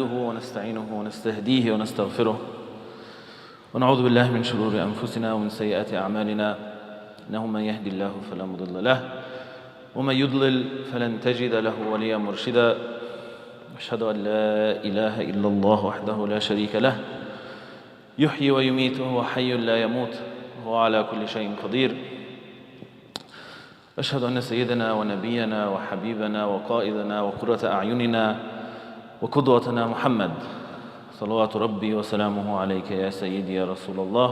ونستعينه ونستهديه ونستغفره ونعوذ بالله من شرور أنفسنا ومن سيئات أعمالنا إنه من يهدي الله فلا مضل له ومن يضلل فلن تجد له وليا مرشدا. أشهد أن لا إله إلا الله وحده لا شريك له يحيي ويميت وهو حي لا يموت وهو على كل شيء قدير. أشهد أن سيدنا ونبينا وحبيبنا وقائدنا وقرة أعيننا وقدوتنا محمد صلوات ربي وسلامه عليك يا سيدي يا رسول الله.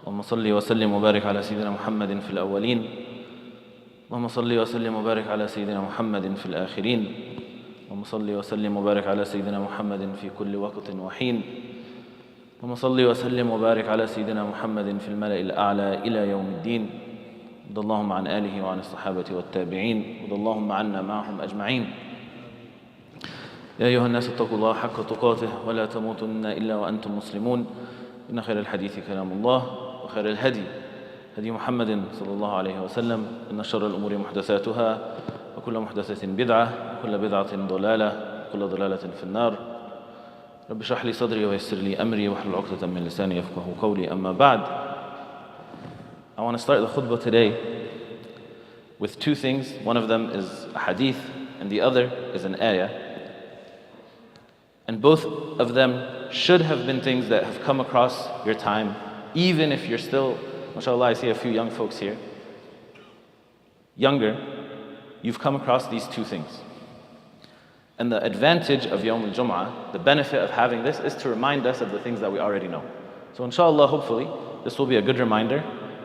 اللهم صل وسلم وبارك على سيدنا محمد في الأولين، اللهم صل وسلم وبارك على سيدنا محمد في الآخرين، اللهم صل وسلم وبارك على سيدنا محمد في كل وقت وحين، اللهم صل وسلم وبارك على سيدنا محمد في الملأ الأعلى إلى يوم الدين. رضي اللهم عن آله وعن الصحابة والتابعين، رضي اللهم عنا معهم أجمعين. يا أيها الناس اتقوا الله حق تقاته ولا تموتن إلا وأنتم مسلمون. إن خير الحديث كلام الله وخير الهدي هدي محمد صلى الله عليه وسلم. إن شر الأمور محدثاتها وكل محدثة بدعة وكل بدعة ضلالة وكل ضلالة في النار. رب اشرح لي صدري ويسر لي أمري واحلل عقدة من لساني يفقهوا قولي. أما بعد, I want to start the khutbah today with two things. One of them is a hadith and the other is an ayah. And both of them should have been things that have come across your time, even if you're still, mashallah, I see a few young folks here, younger, you've come across these two things. And the advantage of Yawm al-Jum'ah, the benefit of having this, is to remind us of the things that we already know. So inshallah, hopefully, this will be a good reminder.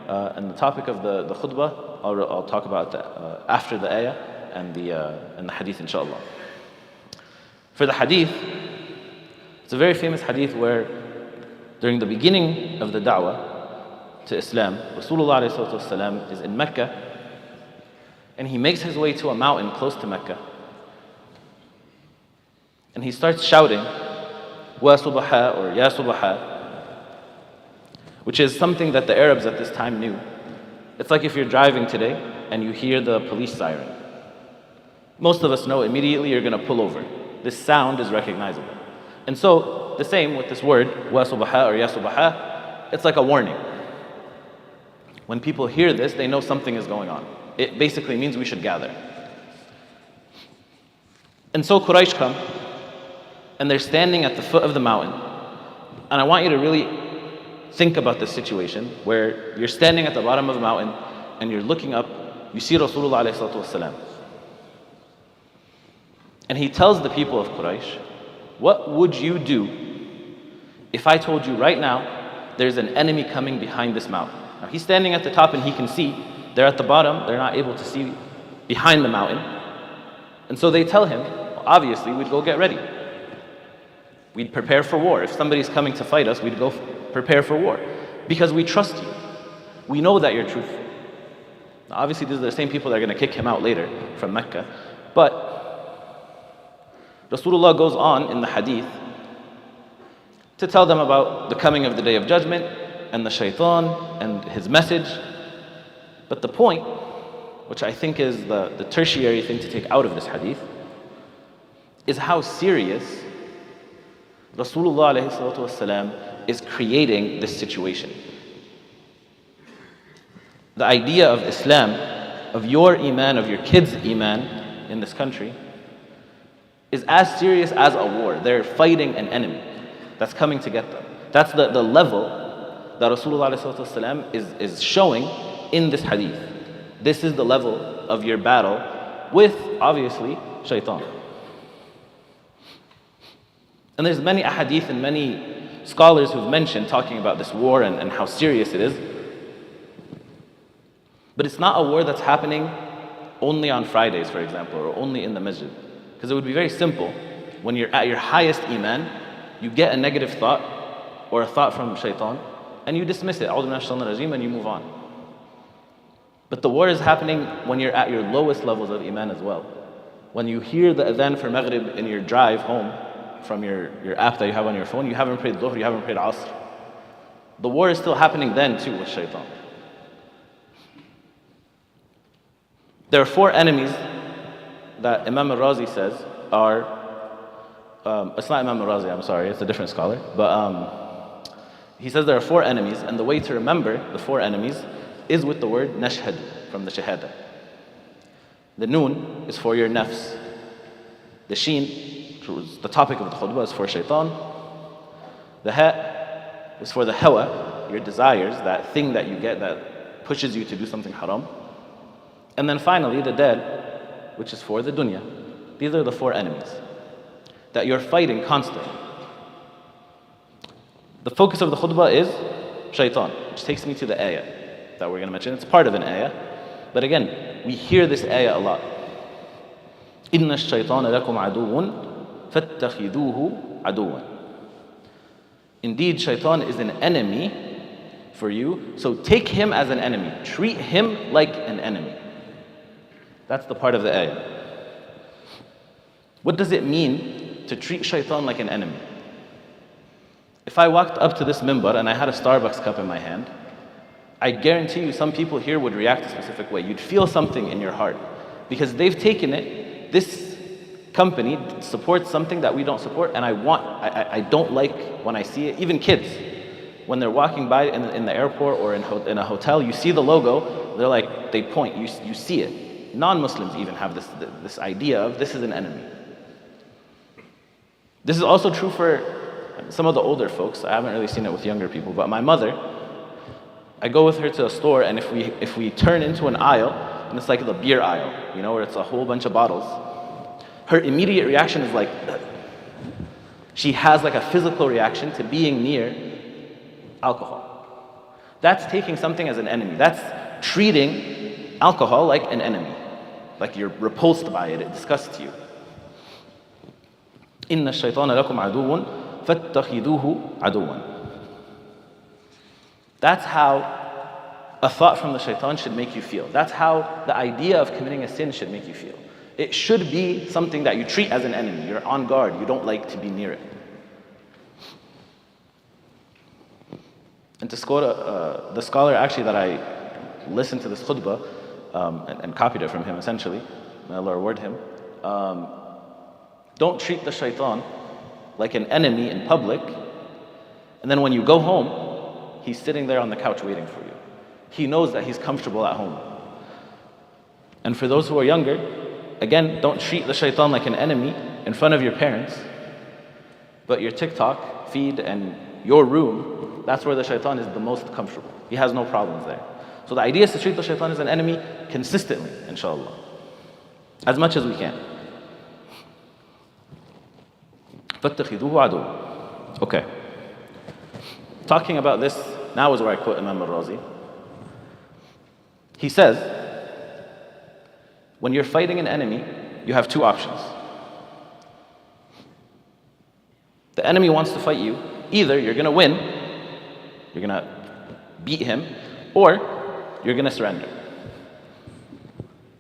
And the topic of the khutbah, I'll talk about after the ayah and the hadith, inshallah. For the hadith, it's a very famous hadith where during the beginning of the da'wah to Islam, Rasulullah ﷺ is in Mecca and he makes his way to a mountain close to Mecca and he starts shouting, Wa Subaha or Ya Subaha, which is something that the Arabs at this time knew. It's like if you're driving today and you hear the police siren. Most of us know immediately you're going to pull over. This sound is recognizable. And so, the same with this word, wa subaha or ya subaha, it's like a warning. When people hear this, they know something is going on. It basically means we should gather. And so Quraysh come, and they're standing at the foot of the mountain. And I want you to really think about this situation, where you're standing at the bottom of the mountain, and you're looking up, you see Rasulullah ﷺ. And he tells the people of Quraysh, what would you do if I told you right now there's an enemy coming behind this mountain? Now he's standing at the top and he can see. They're at the bottom, they're not able to see behind the mountain. And so they tell him, well, obviously we'd go get ready. We'd prepare for war. If somebody's coming to fight us, we'd go prepare for war. Because we trust you. We know that you're truthful. Now obviously these are the same people that are going to kick him out later from Mecca. But Rasulullah goes on in the hadith to tell them about the coming of the Day of Judgment and the shaitan and his message. But the point, which I think is the tertiary thing to take out of this hadith, is how serious Rasulullah ﷺ is creating this situation. The idea of Islam, of your iman, of your kids' iman in this country, is as serious as a war. They're fighting an enemy that's coming to get them. That's the level that Rasulullah ﷺ is showing in this hadith. This is the level of your battle with, obviously, shaitan. And there's many ahadith and many scholars who've mentioned talking about this war and how serious it is. But it's not a war that's happening only on Fridays, for example, or only in the masjid. Because it would be very simple. When you're at your highest iman, you get a negative thought or a thought from shaitan and you dismiss it, A'udhu minash shaitanir rajeem, and you move on. But the war is happening when you're at your lowest levels of iman as well. When you hear the adhan for maghrib in your drive home from your app that you have on your phone, you haven't prayed dhuhr, you haven't prayed asr. The war is still happening then too with shaitan. There are four enemies that Imam al-Razi says are It's not Imam al-Razi, I'm sorry, it's a different scholar. But he says there are 4 enemies, and the way to remember the 4 enemies is with the word nashhad from the shahada. The noon is for your nafs. The sheen, the topic of the khutbah, is for shaitan. The ha is for the hawa, your desires, that thing that you get that pushes you to do something haram. And then finally, the dal, which is for the dunya. These are the 4 enemies that you're fighting constantly. The focus of the khutbah is shaitan, which takes me to the ayah that we're going to mention. It's part of an ayah. But again, we hear this ayah a lot. إِنَّ الشَّيْطَانَ لَكُمْ عَدُوٌ فَاتَّخِذُوهُ عَدُوًا. Indeed, shaitan is an enemy for you, so take him as an enemy. Treat him like an enemy. That's the part of the ayah. What does it mean to treat shaitan like an enemy? If I walked up to this minbar and I had a Starbucks cup in my hand, I guarantee you some people here would react a specific way. You'd feel something in your heart because they've taken it, this company supports something that we don't support, and I don't like when I see it. Even kids, when they're walking by in the airport or in a hotel, you see the logo, they're like, they point, you see it. Non-Muslims even have this idea of this is an enemy. This is also true for some of the older folks. I haven't really seen it with younger people, but my mother, I go with her to a store, and if we turn into an aisle, and it's like the beer aisle, you know, where it's a whole bunch of bottles, her immediate reaction is like, she has like a physical reaction to being near alcohol. That's taking something as an enemy. That's treating alcohol like an enemy. Like you're repulsed by it, it disgusts you. إِنَّ الشَّيْطَانَ لَكُمْ عَدُوٌ فَاتَّخِذُوهُ عَدُوًا. That's how a thought from the shaitan should make you feel. That's how the idea of committing a sin should make you feel. It should be something that you treat as an enemy. You're on guard. You don't like to be near it. And to quote the scholar actually that I listened to this khutbah and copied it from him essentially, may Allah reward him, don't treat the shaitan like an enemy in public, and then when you go home, he's sitting there on the couch waiting for you. He knows that he's comfortable at home. And for those who are younger, again, don't treat the shaitan like an enemy in front of your parents, but your TikTok feed and your room, that's where the shaitan is the most comfortable. He has no problems there. So the idea is to treat the shaitan as an enemy consistently, inshallah, as much as we can. فَاتَّخِذُوهُ عَدُوًا. Okay. Talking about this, now is where I quote Imam al-Razi. He says, when you're fighting an enemy, you have 2 options. The enemy wants to fight you. Either you're going to win, you're going to beat him, or you're going to surrender.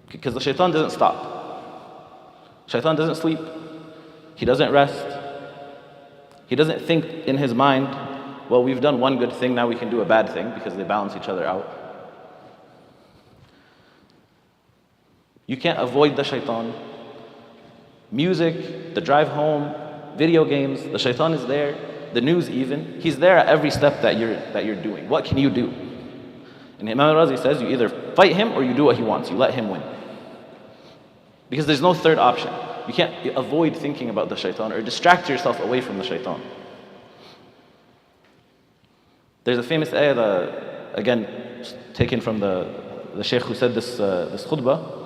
Because the shaitan doesn't stop. Shaitan doesn't sleep. He doesn't rest. He doesn't think in his mind, well, we've done one good thing, now we can do a bad thing, because they balance each other out. You can't avoid the shaitan. Music, the drive home, video games, the shaitan is there. The news even, he's there at every step that you're doing. What can you do? And Imam al-Razi says you either fight him or you do what he wants. You let him win. Because there's no third option. You can't avoid thinking about the shaitan or distract yourself away from the shaitan. There's a famous ayah that, again, taken from the sheikh who said this khutbah.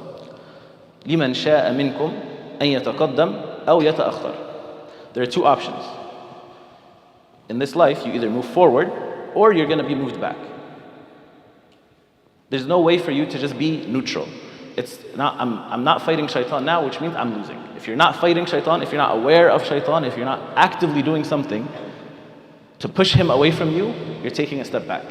لِمَنْ شَاءَ مِنْكُمْ أَنْ يَتَقَدَّمْ أَوْ يَتَأَخَّرْ. There are 2 options. In this life, you either move forward or you're going to be moved back. There's no way for you to just be neutral. It's not, I'm not fighting shaitan now, which means I'm losing. If you're not fighting shaitan, if you're not aware of shaitan, if you're not actively doing something to push him away from you, you're taking a step back.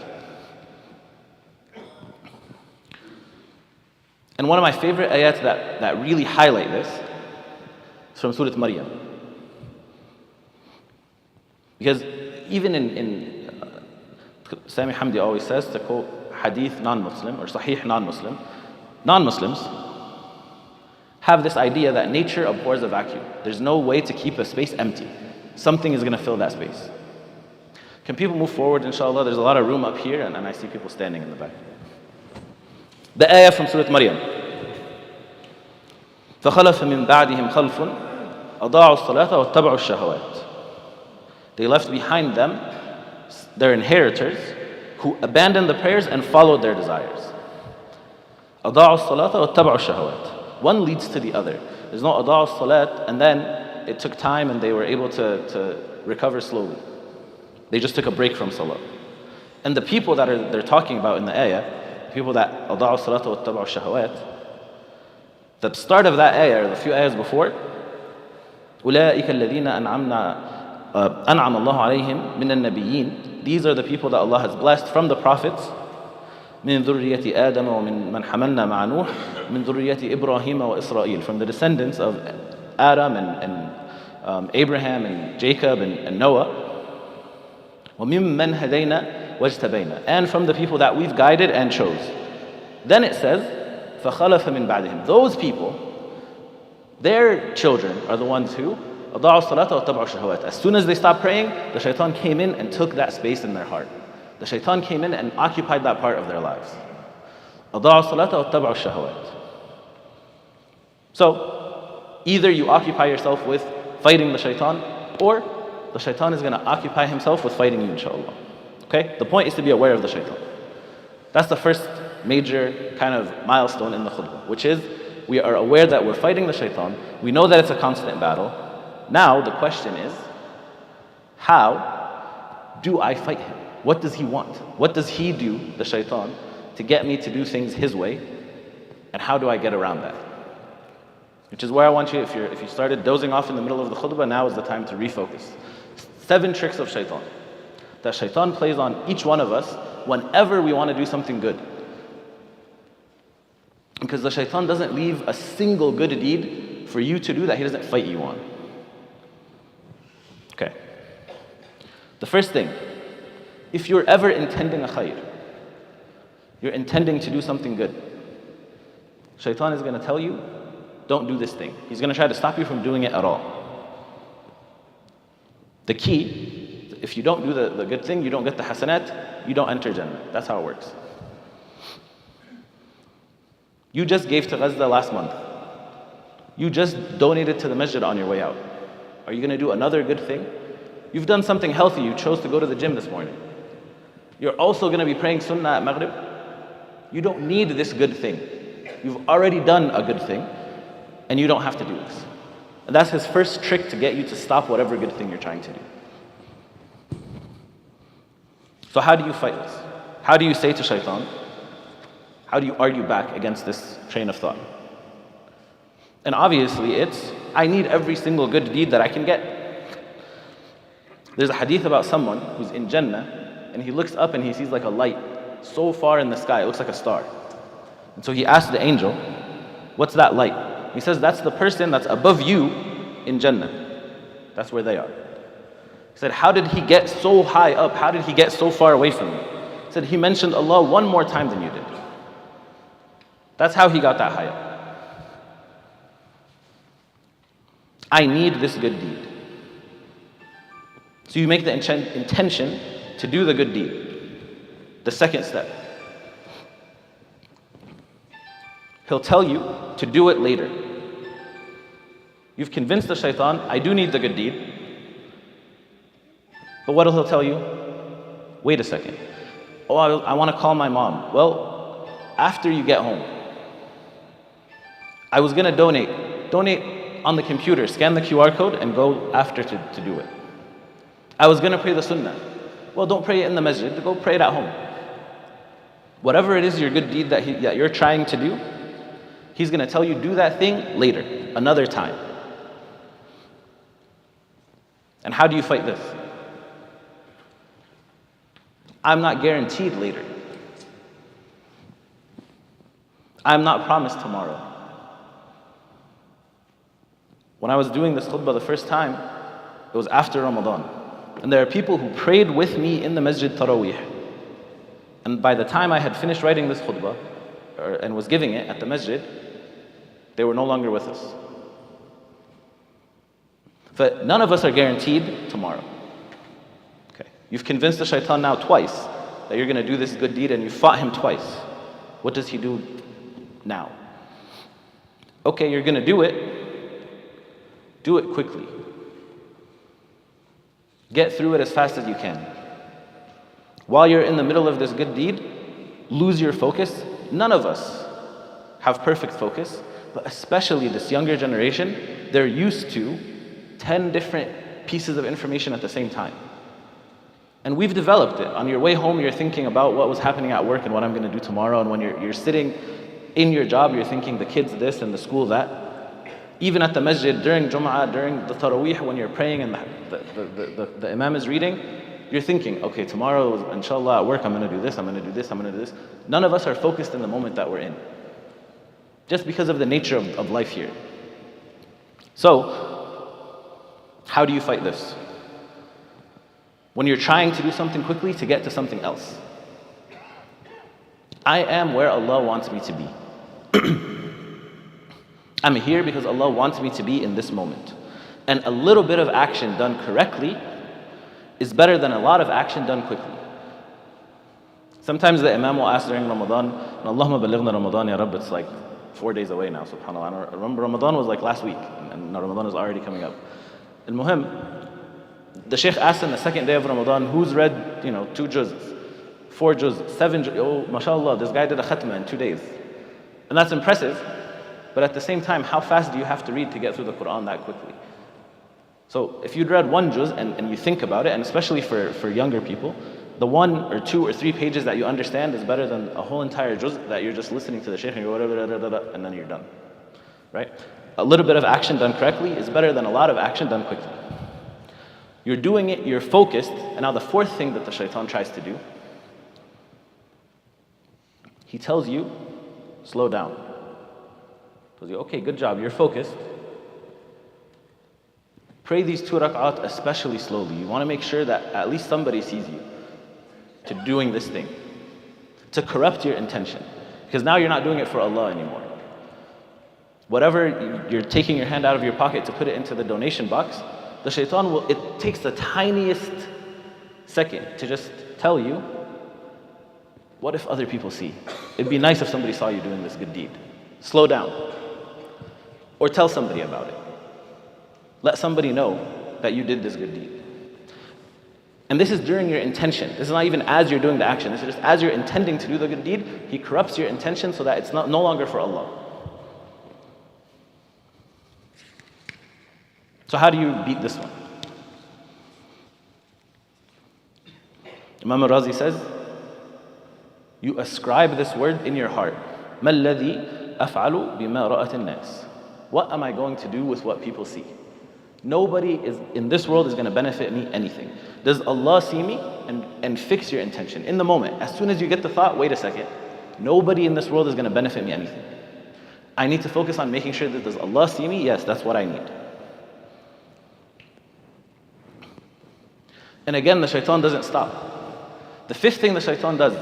And one of my favorite ayats that really highlight this is from Surah Maryam. Because even in Sami Hamdi always says to quote hadith non-Muslim or sahih non-Muslim, non-Muslims, have this idea that nature abhors a vacuum. There's no way to keep a space empty. Something is going to fill that space. Can people move forward, inshallah? There's a lot of room up here, and I see people standing in the back. The ayah from Surah Maryam. فَخَلَفَ مِن بَعْدِهِمْ خَلْفٌ أَضَاعُوا الصَّلَاةَ وَاتَّبَعُوا الشَّهَوَاتِ. They left behind them their inheritors who abandoned the prayers and followed their desires. أَضَاعُوا الصَّلَاةَ وَاتَّبَعُوا الشَّهَوَاتِ. One leads to the other. There's no أَضَاعُوا الصَّلَاة and then it took time and they were able to recover slowly. They just took a break from salah. And the people that they're talking about in the ayah, the people that أَضَاعُوا الصَّلَاةَ وَاتَّبَعُوا الشَّهَوَاتِ, the start of that ayah, or the few ayahs before, أُولَٰئِكَ الَّذِينَ أَنْعَمَ اللَّهُ عَلَيْهِمْ مِنَ النَّبِيِّينَ. These are the people that Allah has blessed from the prophets. مِنْ ذُرِّيَّةِ آدَمَ وَمِنْ مَنْ حَمَلْنَا مَعَ نُوحٍ مِنْ ذُرِّيَّةِ إِبْرَاهِيمَ وَإِسْرَائِيلَ. From the descendants of Adam and Abraham and Jacob and Noah. وَمِمَّنْ هَدَيْنَا وَاجْتَبَيْنَا. And from the people that we've guided and chose. Then it says, فَخَلَفَ مِن بَعْدِهِمْ. Those people, their children are the ones who أَضَاعُوا الصَّلَاةَ وَاتَّبَعُوا الشَّهَوَاتِ. As soon as they stopped praying, the shaitan came in and took that space in their heart. The shaitan came in and occupied that part of their lives. أَضَاعُوا الصَّلَاةَ وَاتَّبَعُوا الشَّهَوَاتِ. So, either you occupy yourself with fighting the shaitan, or the shaitan is going to occupy himself with fighting you, inshallah. Okay? The point is to be aware of the shaitan. That's the first major kind of milestone in the khutbah, which is we are aware that we're fighting the shaitan. We know that it's a constant battle. Now the question is, how do I fight him? What does he want? What does he do, the shaitan, to get me to do things his way? And how do I get around that? Which is where I want you, if you started dozing off in the middle of the khutbah, now is the time to refocus. 7 tricks of shaitan that shaitan plays on each one of us whenever we want to do something good. Because the shaitan doesn't leave a single good deed for you to do that he doesn't fight you on. Okay. The first thing, if you're ever intending a khair, you're intending to do something good, shaitan is going to tell you, don't do this thing. He's going to try to stop you from doing it at all. The key, if you don't do the good thing, you don't get the hasanat, you don't enter Jannah. That's how it works. You just gave to Gaza last month. You just donated to the masjid on your way out. Are you going to do another good thing? You've done something healthy. You chose to go to the gym this morning. You're also going to be praying sunnah at Maghrib. You don't need this good thing. You've already done a good thing, and you don't have to do this. And that's his first trick to get you to stop whatever good thing you're trying to do. So how do you fight this? How do you say to shaitan? How do you argue back against this train of thought? And obviously it's, I need every single good deed that I can get. There's a hadith about someone who's in Jannah, and he looks up and he sees like a light so far in the sky, it looks like a star. And so he asks the angel, what's that light? He says, that's the person that's above you in Jannah. That's where they are. He said, how did he get so high up? How did he get so far away from you? He said, he mentioned Allah one more time than you did. That's how he got that high up. I need this good deed. So you make the intention to do the good deed. The second step. He'll tell you to do it later. You've convinced the shaitan, I do need the good deed. But what will he tell you? Wait a second. Oh, I want to call my mom. Well, after you get home. I was going to donate on the computer, scan the QR code and go after to do it. I was going to pray the sunnah. Well, don't pray it in the masjid, go pray it at home. Whatever it is your good deed that you're trying to do, he's going to tell you do that thing later, another time. And how do you fight this? I'm not guaranteed later. I'm not promised tomorrow. When I was doing this khutbah the first time, it was after Ramadan. And there are people who prayed with me in the Masjid Taraweeh. And by the time I had finished writing this khutbah, and was giving it at the masjid, They were no longer with us. But none of us are guaranteed tomorrow. Okay. You've convinced the shaitan now twice that you're going to do this good deed, and you fought him twice. What does he do now? Okay, you're going to do it. Do it quickly. Get through it as fast as you can. While you're in the middle of this good deed, lose your focus. None of us have perfect focus, but especially this younger generation, they're used to 10 different pieces of information at the same time. And we've developed it. On your way home, you're thinking about what was happening at work and what I'm going to do tomorrow. And when you're sitting in your job, you're thinking the kids this and the school that. Even at the masjid, during Jum'ah, during the Taraweeh, when you're praying and the Imam is reading, you're thinking, okay, tomorrow, inshallah, at work, I'm going to do this, I'm going to do this, I'm going to do this. None of us are focused in the moment that we're in, just because of the nature of life here. So, how do you fight this? When you're trying to do something quickly to get to something else. I am where Allah wants me to be. I'm here because Allah wants me to be in this moment. And a little bit of action done correctly is better than a lot of action done quickly. Sometimes the Imam will ask during Ramadan, Allahumma balighna Ramadan ya Rabb, it's like 4 days away now, subhanAllah. I remember Ramadan was like last week, and Ramadan is already coming up. Al-Muhim, the Shaykh asked on the second day of Ramadan, who's read, 2 juz, 4 juz, 7 juz, oh, mashallah, this guy did a khatma in 2 days. And that's impressive, but at the same time, how fast do you have to read to get through the Quran that quickly? So if you'd read 1 juz and you think about it, and especially for younger people, the 1 or 2 or 3 pages that you understand is better than a whole entire juz that you're just listening to the Shaykh and you're whatever, and then you're done. Right? A little bit of action done correctly is better than a lot of action done quickly. You're doing it, you're focused, and now the fourth thing that the shaitan tries to do, he tells you, slow down. He tells you, okay, good job, you're focused. Pray these 2 rak'at especially slowly. You want to make sure that at least somebody sees you to doing this thing, to corrupt your intention. Because now you're not doing it for Allah anymore. Whatever you're taking your hand out of your pocket to put it into the donation box, the shaitan it takes the tiniest second to just tell you, what if other people see? It'd be nice if somebody saw you doing this good deed. Slow down. Or tell somebody about it. Let somebody know that you did this good deed. And this is during your intention. This is not even as you're doing the action. This is just as you're intending to do the good deed, he corrupts your intention so that it's no longer for Allah. So how do you beat this one? Imam al-Razi says, you ascribe this word in your heart. مَا الَّذِي أَفْعَلُ بِمَا رَأَتِ النَّاسِ. What am I going to do with what people see? Nobody in this world is going to benefit me anything. Does Allah see me? And fix your intention in the moment. As soon as you get the thought, wait a second, nobody in this world is going to benefit me anything. I need to focus on making sure that does Allah see me? Yes, that's what I need. And again, the shaitan doesn't stop. The fifth thing the shaitan does,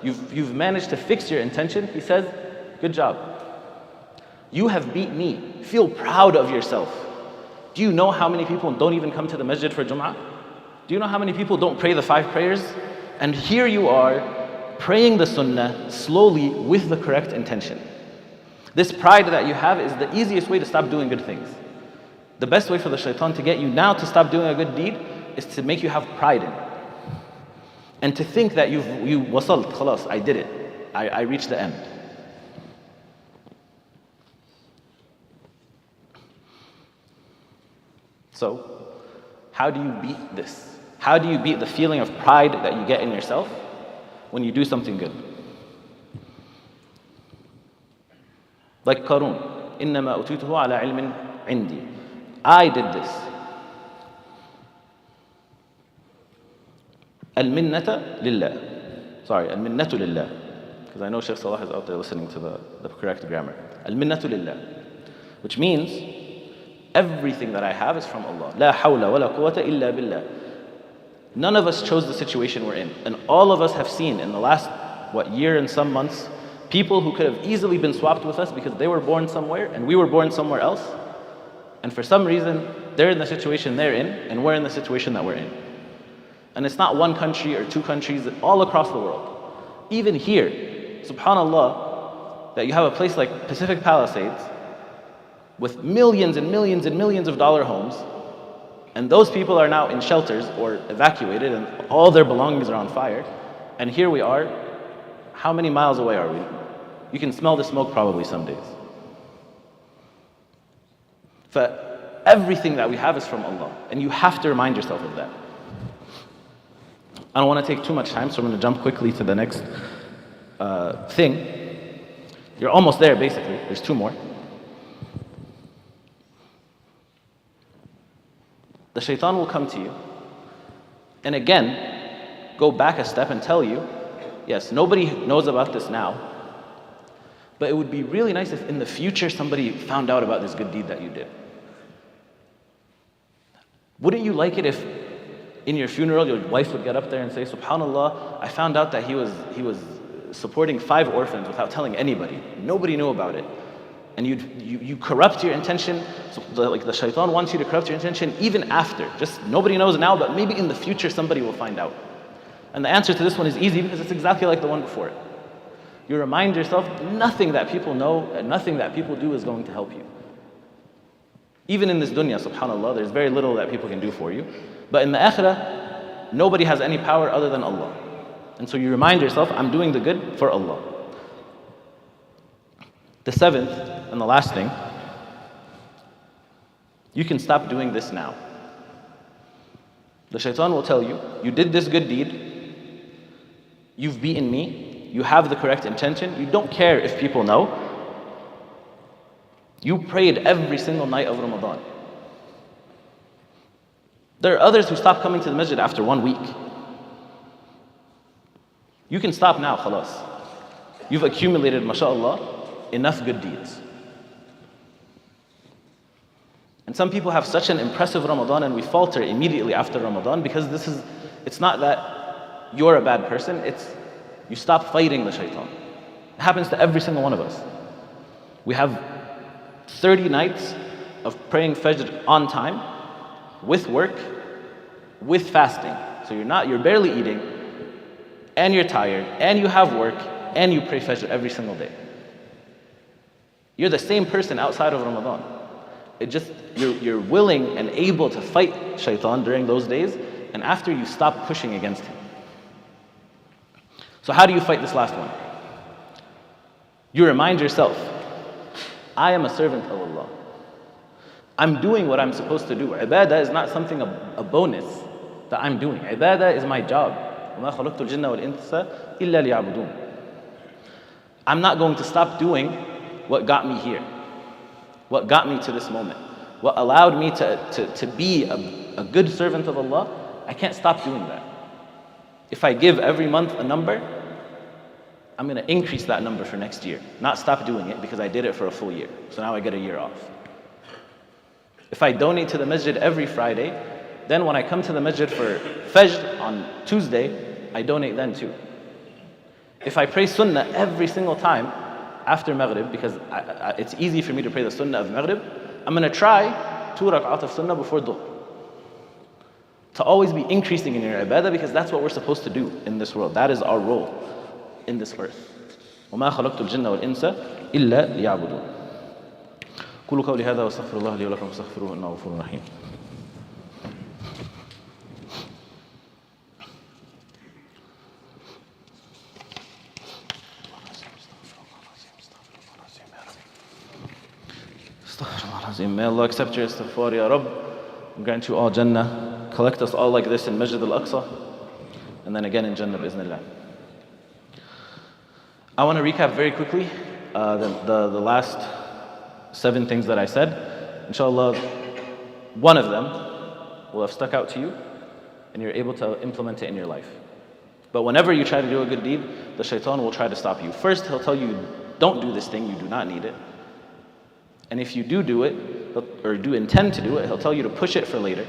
you've managed to fix your intention. He says, good job. You have beat me. Feel proud of yourself. Do you know how many people don't even come to the masjid for Jum'ah? Do you know how many people don't pray the 5 prayers? And here you are, praying the sunnah slowly with the correct intention. This pride that you have is the easiest way to stop doing good things. The best way for the shaitan to get you now to stop doing a good deed is to make you have pride in it. And to think that you wasalt, khalas, I did it. I reached the end. So, how do you beat this? How do you beat the feeling of pride that you get in yourself when you do something good? Like Qarun, إِنَّمَا أُتِيتُهُ عَلَى عِلْمٍ عِنْدِي. I did this. Al-minnata lillah. Sorry, al-minnatu lillah. Because I know Shaykh Salah is out there listening to the correct grammar. Al-minnatu lillah. Which means, everything that I have is from Allah. La hawla wa la quwwata illa billah. None of us chose the situation we're in. And all of us have seen in the last, year and some months, People who could have easily been swapped with us because they were born somewhere and we were born somewhere else. And for some reason, they're in the situation they're in and we're in the situation that we're in. And it's not one country or two countries, all across the world. Even here, subhanAllah, that you have a place like Pacific Palisades with millions and millions and millions of dollar homes, and those people are now in shelters or evacuated and all their belongings are on fire. And here we are, how many miles away are we? You can smell the smoke probably some days. But everything that we have is from Allah, and you have to remind yourself of that. I don't want to take too much time, so I'm going to jump quickly to the next thing. You're almost there, basically. There's two more. The shaitan will come to you, and again, go back a step and tell you, yes, nobody knows about this now, but it would be really nice if in the future somebody found out about this good deed that you did. Wouldn't you like it if in your funeral your wife would get up there and say, subhanAllah, I found out that he was supporting 5 orphans without telling anybody. Nobody knew about it. And you corrupt your intention, so the shaitan wants you to corrupt your intention even after. Just nobody knows now, but maybe in the future somebody will find out. And the answer to this one is easy because it's exactly like the one before it. You remind yourself, nothing that people know and nothing that people do is going to help you. Even in this dunya, subhanAllah, there's very little that people can do for you. But in the akhirah, nobody has any power other than Allah. And so you remind yourself, I'm doing the good for Allah. The 7th and the last thing, you can stop doing this now. The shaitan will tell you, you did this good deed, you've beaten me, you have the correct intention, you don't care if people know. You prayed every single night of Ramadan. There are others who stop coming to the masjid after 1 week. You can stop now, khalas. You've accumulated, mashallah, enough good deeds. And some people have such an impressive Ramadan and we falter immediately after Ramadan because it's not that you're a bad person, it's you stop fighting the shaitan. It happens to every single one of us. We have 30 nights of praying Fajr on time, with work, with fasting. So you're barely eating, and you're tired, and you have work, and you pray Fajr every single day. You're the same person outside of Ramadan. It just, you're willing and able to fight shaitan during those days, and after you stop pushing against him. So how do you fight this last one? You remind yourself, I am a servant of Allah. I'm doing what I'm supposed to do. Ibadah is not something, a bonus that I'm doing. Ibadah is my job. وَمَا خَلَقْتُ الْجِنَّ وَالْإِنسَ إِلَّا لِيَعْبُدُونَ. I'm not going to stop doing what got me here, what got me to this moment, what allowed me to be a good servant of Allah. I can't stop doing that. If I give every month a number, I'm going to increase that number for next year, not stop doing it because I did it for a full year. So now I get a year off. If I donate to the masjid every Friday, then when I come to the masjid for Fajr on Tuesday, I donate then too. If I pray Sunnah every single time after Maghrib, because it's easy for me to pray the Sunnah of Maghrib, I'm going to try 2 rak'at of Sunnah before Dhuhr. To always be increasing in your ibadah, because that's what we're supposed to do in this world. That is our role in this earth. وَمَا خَلَقْتُ الْجِنَّ وَالْإِنسَ إِلَّا لِيَعْبُدُونَ. قولوا قولي هذا واستغفر الله لي ولكم فاستغفروه إنه غفور رحيم. May Allah accept your istighfar, Ya Rabb, and grant you all Jannah. Collect us all like this in Masjid al-Aqsa, and then again in Jannah, bi'Iznillah. I want to recap very quickly the last 7 things that I said. Inshallah, one of them will have stuck out to you, and you're able to implement it in your life. But whenever you try to do a good deed, the shaitan will try to stop you. First, he'll tell you, don't do this thing, you do not need it. And if you do it, or do intend to do it, he'll tell you to push it for later.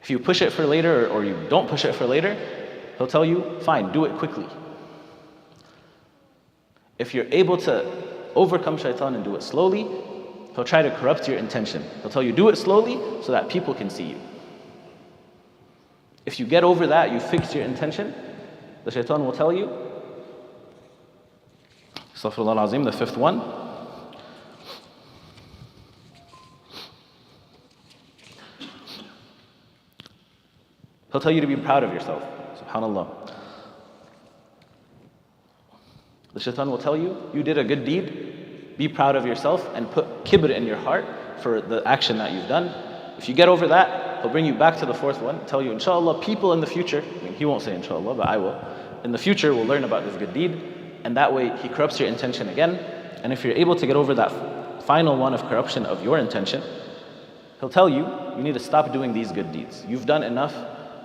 If you push it for later, or you don't push it for later, he'll tell you, fine, do it quickly. If you're able to overcome shaitan and do it slowly, he'll try to corrupt your intention. He'll tell you, do it slowly so that people can see you. If you get over that, you fix your intention, the shaitan will tell you, Astaghfirullah al-Azim, the fifth one, he'll tell you to be proud of yourself. SubhanAllah. The shaitan will tell you, you did a good deed, be proud of yourself and put kibr in your heart for the action that you've done. If you get over that, he'll bring you back to the fourth one, tell you, inshallah, people in the future, I mean, he won't say inshallah, but I will, in the future we'll learn about this good deed, and that way he corrupts your intention again. And if you're able to get over that final one of corruption of your intention, he'll tell you, you need to stop doing these good deeds. You've done enough,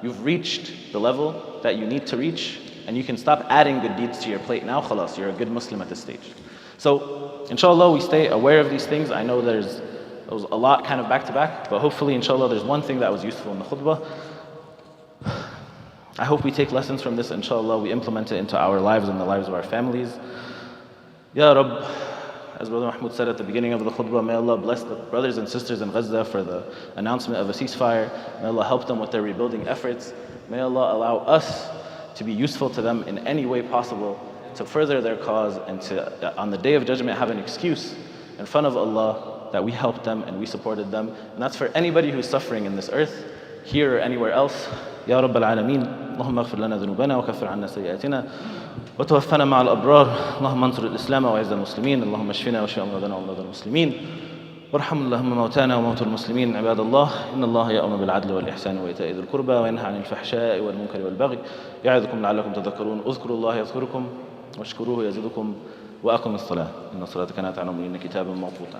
you've reached the level that you need to reach, and you can stop adding good deeds to your plate now. Khalas, you're a good Muslim at this stage. So, inshallah, we stay aware of these things. I know there was a lot kind of back to back, but hopefully, inshallah, there's one thing that was useful in the khutbah. I hope we take lessons from this, inshallah, we implement it into our lives and the lives of our families. Ya Rabb, as Brother Mahmoud said at the beginning of the khutbah, may Allah bless the brothers and sisters in Gaza for the announcement of a ceasefire. May Allah help them with their rebuilding efforts. May Allah allow us to be useful to them in any way possible, to further their cause, and to, on the Day of Judgment, have an excuse in front of Allah that we helped them and we supported them. And that's for anybody who's suffering in this earth, here or anywhere else. Ya Rabb al-Alameen, اللهم اغفر لنا ذنوبنا وكفر عنا سيئاتنا وتوفنا مع الأبرار. اللهم انصر الإسلام وأعز المسلمين. اللهم اشفنا واشف أمراضنا وأمراض المسلمين. وارحم اللهم موتانا وموتى المسلمين. عباد الله، إن الله يأمر بالعدل والإحسان وإيتاء ذي القربى وينهى عن الفحشاء والمنكر والبغي يعظكم لعلكم تذكرون. اذكروا الله يذكركم واشكروه يزدكم وأقم الصلاة إن الصلاة كانت على المؤمنين كتابا موقوتا.